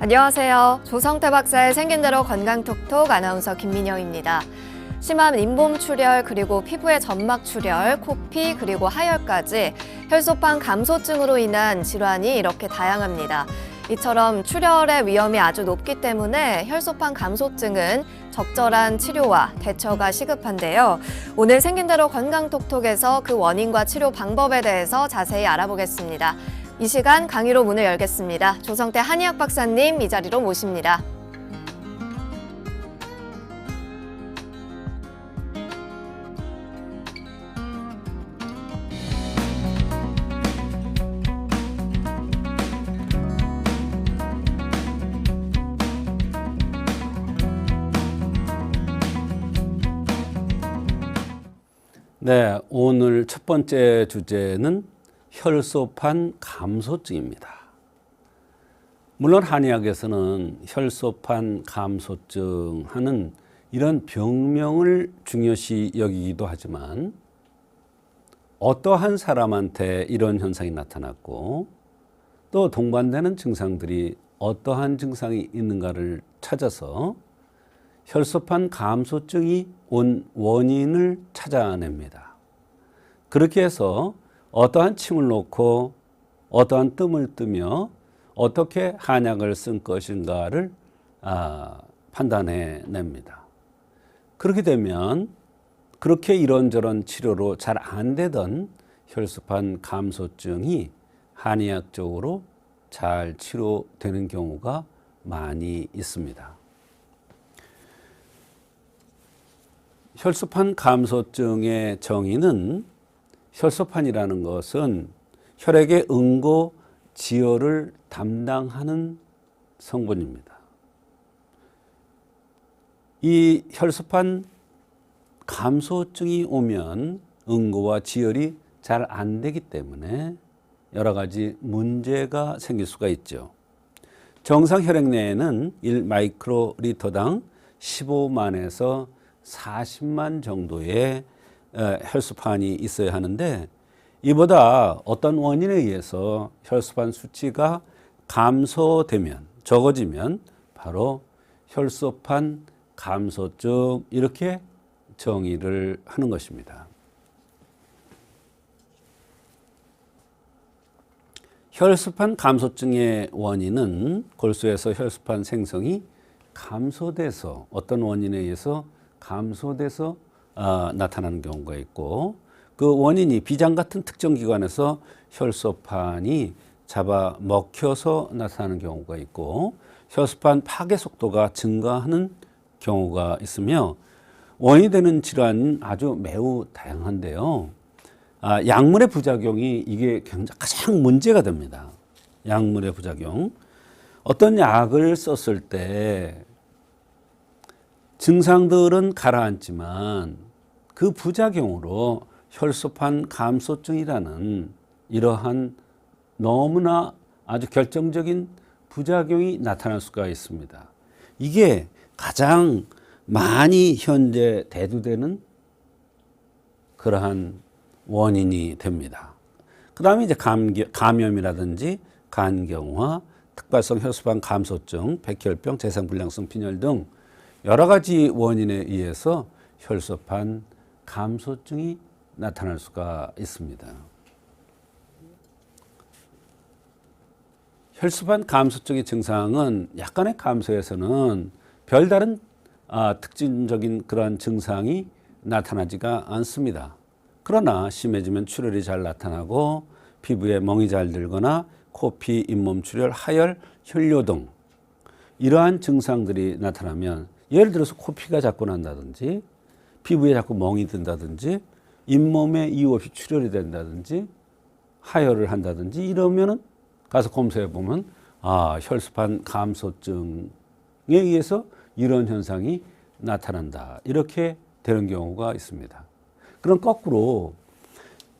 안녕하세요. 조성태 박사의 생긴 대로 건강톡톡 아나운서 김민영입니다. 심한 잇몸 출혈 그리고 피부의 점막 출혈, 코피 그리고 하열까지 혈소판 감소증으로 인한 질환이 이렇게 다양합니다. 이처럼 출혈의 위험이 아주 높기 때문에 혈소판 감소증은 적절한 치료와 대처가 시급한데요. 오늘 생긴 대로 건강톡톡에서 그 원인과 치료 방법에 대해서 자세히 알아보겠습니다. 이 시간 강의로 문을 열겠습니다. 조성태 한의학 박사님 이 자리로 모십니다. 네, 오늘 첫 번째 주제는 혈소판 감소증입니다. 물론 한의학에서는 혈소판 감소증 하는 이런 병명을 중요시 여기기도 하지만 어떠한 사람한테 이런 현상이 나타났고 또 동반되는 증상들이 어떠한 증상이 있는가를 찾아서 혈소판 감소증이 온 원인을 찾아냅니다. 그렇게 해서 어떠한 침을 놓고 어떠한 뜸을 뜨며 어떻게 한약을 쓴 것인가를 판단해 냅니다. 그렇게 되면 그렇게 이런저런 치료로 잘 안 되던 혈소판 감소증이 한의학적으로 잘 치료되는 경우가 많이 있습니다. 혈소판 감소증의 정의는 혈소판이라는 것은 혈액의 응고 지혈을 담당하는 성분입니다. 이 혈소판 감소증이 오면 응고와 지혈이 잘 안 되기 때문에 여러 가지 문제가 생길 수가 있죠. 정상 혈액 내에는 1마이크로리터당 15만에서 40만 정도의 혈소판이 있어야 하는데 이보다 어떤 원인에 의해서 혈소판 수치가 감소되면 적어지면 바로 혈소판 감소증 이렇게 정의를 하는 것입니다. 혈소판 감소증의 원인은 골수에서 혈소판 생성이 감소돼서 어떤 원인에 의해서 감소돼서 나타나는 경우가 있고 그 원인이 비장 같은 특정 기관에서 혈소판이 잡아먹혀서 나타나는 경우가 있고 혈소판 파괴 속도가 증가하는 경우가 있으며 원인이 되는 질환은 아주 매우 다양한데요. 약물의 부작용이 이게 가장 문제가 됩니다. 약물의 부작용. 어떤 약을 썼을 때 증상들은 가라앉지만 그 부작용으로 혈소판 감소증이라는 이러한 너무나 아주 결정적인 부작용이 나타날 수가 있습니다. 이게 가장 많이 현재 대두되는 그러한 원인이 됩니다. 그 다음에 이제 감염이라든지 간경화, 특발성 혈소판 감소증, 백혈병, 재생불량성 빈혈 등 여러 가지 원인에 의해서 혈소판 감소증이 나타날 수가 있습니다. 혈소판 감소증의 증상은 약간의 감소에서는 별다른 특징적인 그러한 증상이 나타나지가 않습니다. 그러나 심해지면 출혈이 잘 나타나고 피부에 멍이 잘 들거나 코피, 잇몸 출혈, 하열, 혈뇨 등 이러한 증상들이 나타나면 예를 들어서 코피가 자꾸 난다든지 피부에 자꾸 멍이 든다든지 잇몸에 이유 없이 출혈이 된다든지 하혈을 한다든지 이러면은 가서 검사해 보면 혈소판 감소증에 의해서 이런 현상이 나타난다. 이렇게 되는 경우가 있습니다. 그럼 거꾸로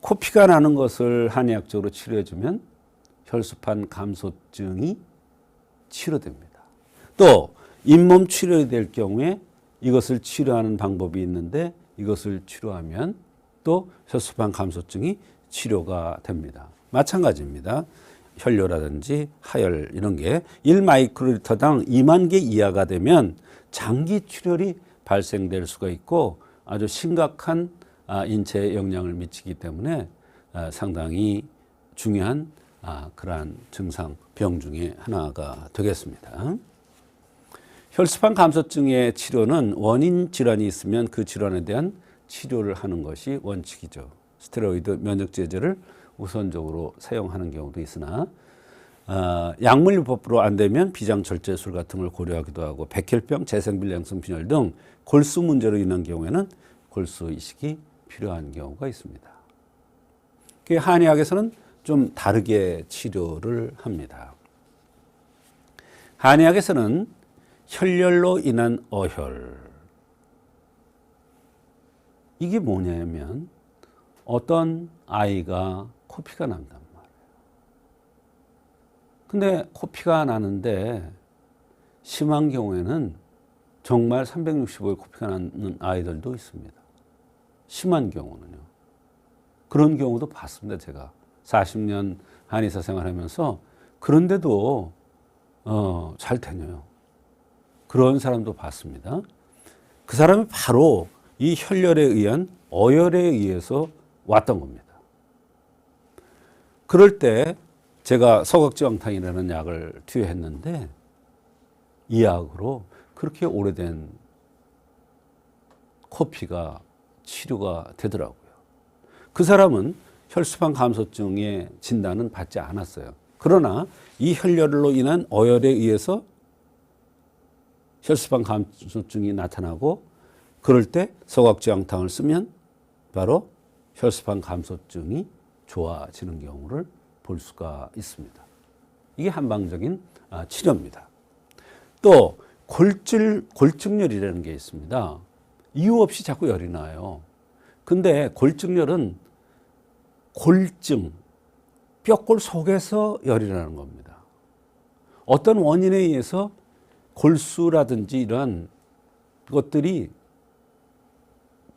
코피가 나는 것을 한의학적으로 치료해 주면 혈소판 감소증이 치료됩니다. 또 잇몸 출혈이 될 경우에 이것을 치료하는 방법이 있는데 이것을 치료하면 또 혈소판 감소증이 치료가 됩니다. 마찬가지입니다. 혈뇨라든지 하열 이런 게 1마이크로리터당 2만 개 이하가 되면 장기 출혈이 발생될 수가 있고 아주 심각한 인체에 영향을 미치기 때문에 상당히 중요한 그러한 증상, 병 중에 하나가 되겠습니다. 혈소판 감소증의 치료는 원인 질환이 있으면 그 질환에 대한 치료를 하는 것이 원칙이죠. 스테로이드 면역제제를 우선적으로 사용하는 경우도 있으나 약물요법으로 안 되면 비장절제술 같은 걸 고려하기도 하고 백혈병, 재생빌량성 빈혈 등 골수 문제로 인한 경우에는 골수 이식이 필요한 경우가 있습니다. 한의학에서는 좀 다르게 치료를 합니다. 한의학에서는 혈열로 인한 어혈, 이게 뭐냐면 어떤 아이가 코피가 난단 말이에요. 근데 코피가 나는데 심한 경우에는 정말 365일 코피가 나는 아이들도 있습니다. 심한 경우는요. 그런 경우도 봤습니다. 제가 40년 한의사 생활하면서. 그런데도 잘 다녀요. 그런 사람도 봤습니다. 그 사람이 바로 이 혈열에 의한 어혈에 의해서 왔던 겁니다. 그럴 때 제가 서각지황탕이라는 약을 투여했는데 이 약으로 그렇게 오래된 코피가 치료가 되더라고요. 그 사람은 혈소판 감소증의 진단은 받지 않았어요. 그러나 이 혈열로 인한 어혈에 의해서 혈소판 감소증이 나타나고 그럴 때 서각지황탕을 쓰면 바로 혈소판 감소증이 좋아지는 경우를 볼 수가 있습니다. 이게 한방적인 치료입니다. 또 골증열이라는 게 있습니다. 이유 없이 자꾸 열이 나요. 근데 골증열은 골증, 뼈골 속에서 열이 나는 겁니다. 어떤 원인에 의해서 골수라든지 이런 것들이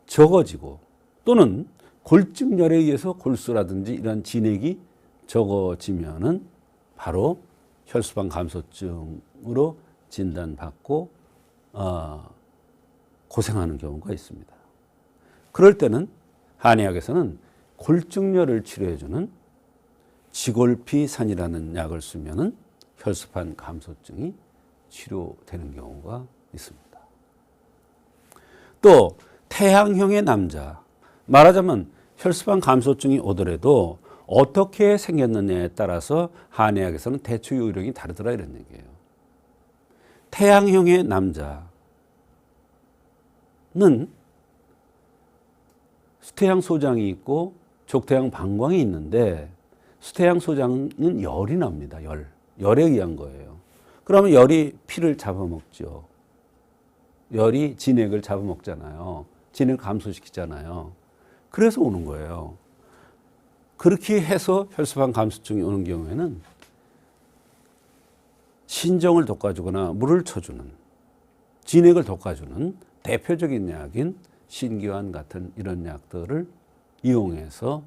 적어지고 또는 골증열에 의해서 골수라든지 이런 진액이 적어지면은 바로 혈소판 감소증으로 진단받고 고생하는 경우가 있습니다. 그럴 때는 한의학에서는 골증열을 치료해주는 지골피산이라는 약을 쓰면은 혈소판 감소증이 치료되는 경우가 있습니다. 또 태양형의 남자, 말하자면 혈소판 감소증이 오더라도 어떻게 생겼느냐에 따라서 한의학에서는 대처 요령이 다르더라 이런 얘기예요. 태양형의 남자는 수태양 소장이 있고 족태양 방광이 있는데 수태양 소장은 열이 납니다. 열에 의한 거예요. 그러면 열이 피를 잡아먹죠. 열이 진액을 잡아먹잖아요. 진액을 감소시키잖아요. 그래서 오는 거예요. 그렇게 해서 혈소판 감소증이 오는 경우에는 신정을 돋궈주거나 물을 쳐주는, 진액을 돋궈주는 대표적인 약인 신기환 같은 이런 약들을 이용해서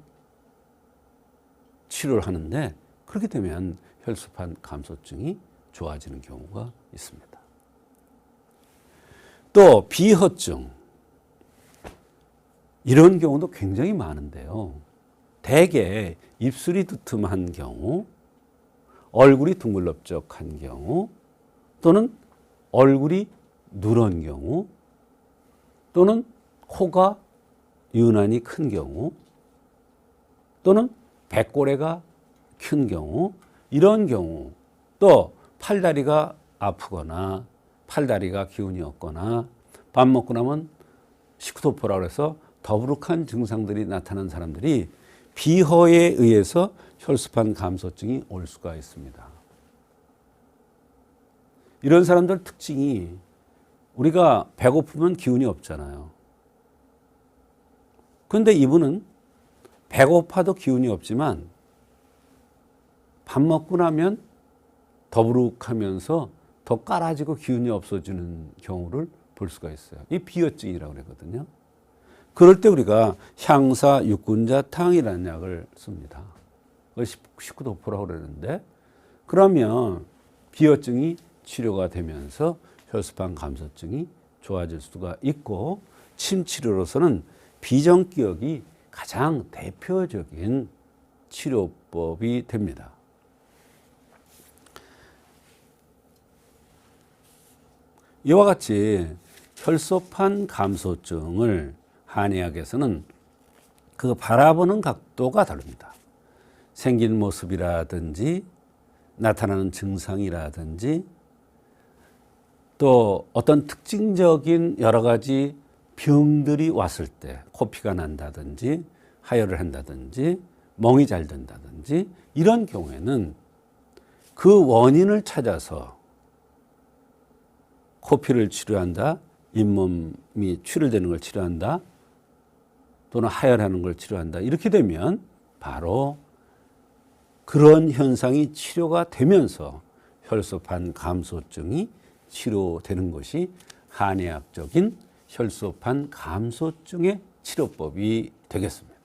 치료를 하는데 그렇게 되면 혈소판 감소증이 좋아지는 경우가 있습니다. 또 비허증, 이런 경우도 굉장히 많은데요. 대개 입술이 두툼한 경우, 얼굴이 둥글럽적한 경우, 또는 얼굴이 누런 경우, 또는 코가 유난히 큰 경우, 또는 백골애가 큰 경우, 이런 경우, 또 팔다리가 아프거나 팔다리가 기운이 없거나 밥 먹고 나면 식후도포라고 해서 더부룩한 증상들이 나타나는 사람들이 비허에 의해서 혈소판 감소증이 올 수가 있습니다. 이런 사람들 특징이 우리가 배고프면 기운이 없잖아요. 그런데 이분은 배고파도 기운이 없지만 밥 먹고 나면 더부룩하면서 더 깔아지고 기운이 없어지는 경우를 볼 수가 있어요. 이 비허증이라고 그러거든요. 그럴 때 우리가 향사 육군자탕이라는 약을 씁니다. 19도포라고 그러는데, 그러면 비어증이 치료가 되면서 혈소판 감소증이 좋아질 수가 있고, 침 치료로서는 비정기역이 가장 대표적인 치료법이 됩니다. 이와 같이 혈소판 감소증을 한의학에서는 그 바라보는 각도가 다릅니다. 생긴 모습이라든지 나타나는 증상이라든지 또 어떤 특징적인 여러 가지 병들이 왔을 때 코피가 난다든지 하혈을 한다든지 멍이 잘 든다든지 이런 경우에는 그 원인을 찾아서 코피를 치료한다, 잇몸이 출혈되는 걸 치료한다, 또는 하혈하는 걸 치료한다. 이렇게 되면 바로 그런 현상이 치료가 되면서 혈소판 감소증이 치료되는 것이 한의학적인 혈소판 감소증의 치료법이 되겠습니다.